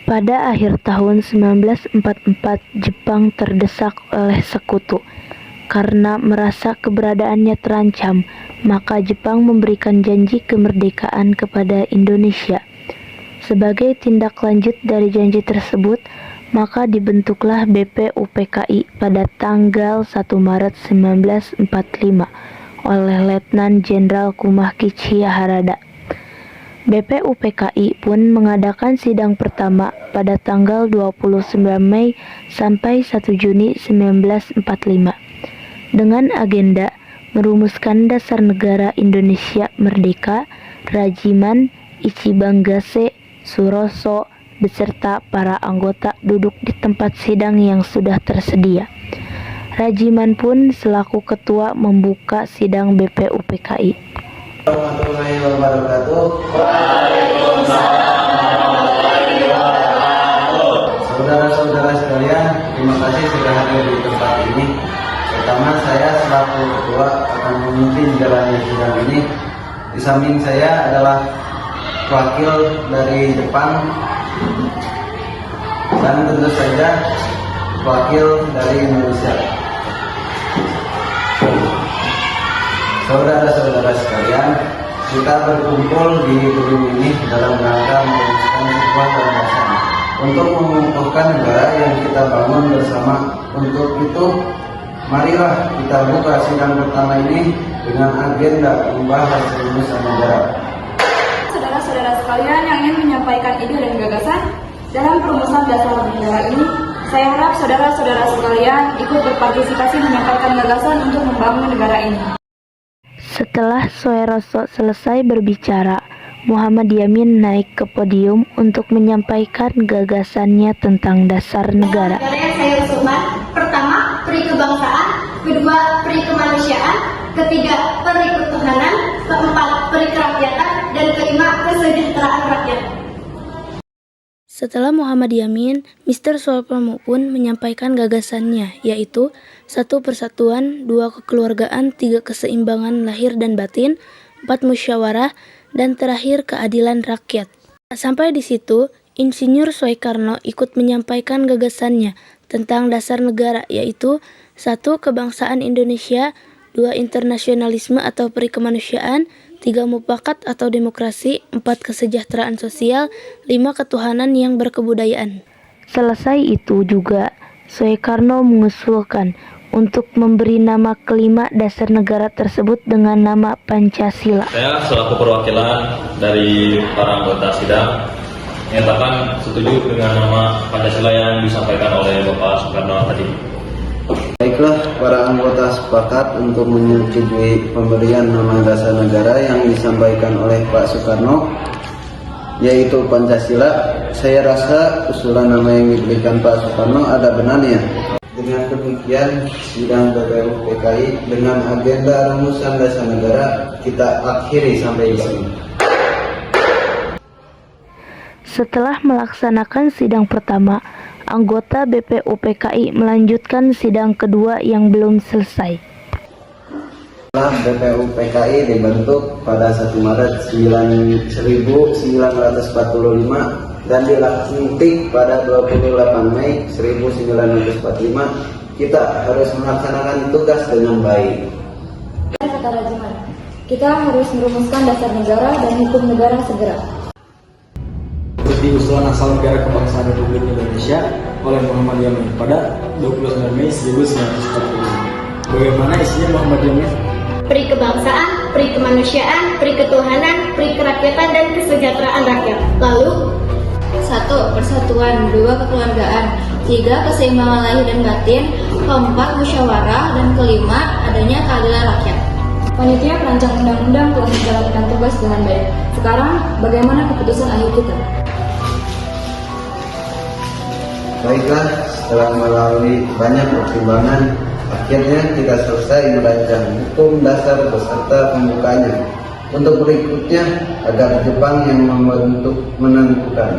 Pada akhir tahun 1944, Jepang terdesak oleh sekutu. Karena merasa keberadaannya terancam, maka Jepang memberikan janji kemerdekaan kepada Indonesia. Sebagai tindak lanjut dari janji tersebut, maka dibentuklah BPUPKI pada tanggal 1 Maret 1945 oleh Letnan Jenderal Kumah Kichi Harada. BPUPKI pun mengadakan sidang pertama pada tanggal 29 Mei sampai 1 Juni 1945 dengan agenda merumuskan dasar negara Indonesia merdeka, Rajiman, Ichibangase, Suroso, beserta para anggota duduk di tempat sidang yang sudah tersedia. Rajiman pun selaku ketua membuka sidang BPUPKI. Warahmatullahi wabarakatuh. Saudara-saudara sekalian, terima kasih sudah hadir di tempat ini. Pertama, saya selaku ketua akan memimpin jalannya sidang ini. Di samping saya adalah wakil dari Jepang dan tentu saja wakil dari Indonesia. Saudara-saudara sekalian, kita berkumpul di gedung ini dalam rangka merumuskan sebuah gagasan untuk mengukuhkan negara yang kita bangun bersama. Untuk itu, marilah kita buka sidang pertama ini dengan agenda membahas rumusan negara. Saudara-saudara sekalian yang ingin menyampaikan ide dan gagasan dalam perumusan dasar negara ini, saya harap saudara-saudara sekalian ikut berpartisipasi menyampaikan gagasan untuk membangun negara ini. Setelah Soeroso selesai berbicara, Muhammad Yamin naik ke podium untuk menyampaikan gagasannya tentang dasar negara. Negara yang saya usulkan, pertama, peri kebangsaan, kedua, peri kemanusiaan, ketiga, peri ketuhanan, keempat, peri kerakyatan, dan kelima, kesejahteraan rakyat. Setelah Muhammad Yamin, Mr. Suhartomo pun menyampaikan gagasannya, yaitu 1. Persatuan, 2. Kekeluargaan, 3. Keseimbangan lahir dan batin, 4. Musyawarah, dan terakhir keadilan rakyat. Sampai di situ, Insinyur Soekarno ikut menyampaikan gagasannya tentang dasar negara, yaitu 1. Kebangsaan Indonesia, 2. Internasionalisme atau peri kemanusiaan, 3. Mufakat atau demokrasi, 4. Kesejahteraan sosial, 5. Ketuhanan yang berkebudayaan. Selesai itu juga, Soekarno mengusulkan untuk memberi nama kelima dasar negara tersebut dengan nama Pancasila. Saya selaku perwakilan dari para anggota sidang menyatakan setuju dengan nama Pancasila yang disampaikan oleh Bapak Soekarno tadi. Baiklah, para anggota sepakat untuk menyetujui pemberian nama dasar negara yang disampaikan oleh Pak Soekarno, yaitu Pancasila. Saya rasa usulan nama yang diberikan Pak Soekarno ada benarnya. Dengan demikian, sidang BPUPKI dengan agenda rumusan dasar negara kita akhiri sampai di sini. Setelah melaksanakan sidang pertama, anggota BPUPKI melanjutkan sidang kedua yang belum selesai. Setelah BPUPKI dibentuk pada 1 Maret 1945 dan dilantik pada 28 Mei 1945, kita harus melaksanakan tugas dengan baik. Kata Rajiman, kita harus merumuskan dasar negara dan hukum negara segera. Seperti usulan asal negara kebangsaan Republik Indonesia oleh Muhammad Yamin pada 29 Mei 1945. Bagaimana isinya Muhammad Yamin? Peri kebangsaan, peri kemanusiaan, peri ketuhanan, peri kerakyatan, dan kesejahteraan rakyat. Lalu, 1. Persatuan, 2. Kekeluargaan, 3. Keseimbangan lahir dan batin, 4. Musyawarah, dan kelima, adanya keadilan rakyat. Panitia perancang undang-undang telah menjalankan tugas dengan baik. Sekarang, bagaimana keputusan akhir kita? Baiklah, setelah melalui banyak pertimbangan, akhirnya kita selesai merancang hukum dasar beserta pembukanya. Untuk berikutnya, agar Jepang yang menentukan.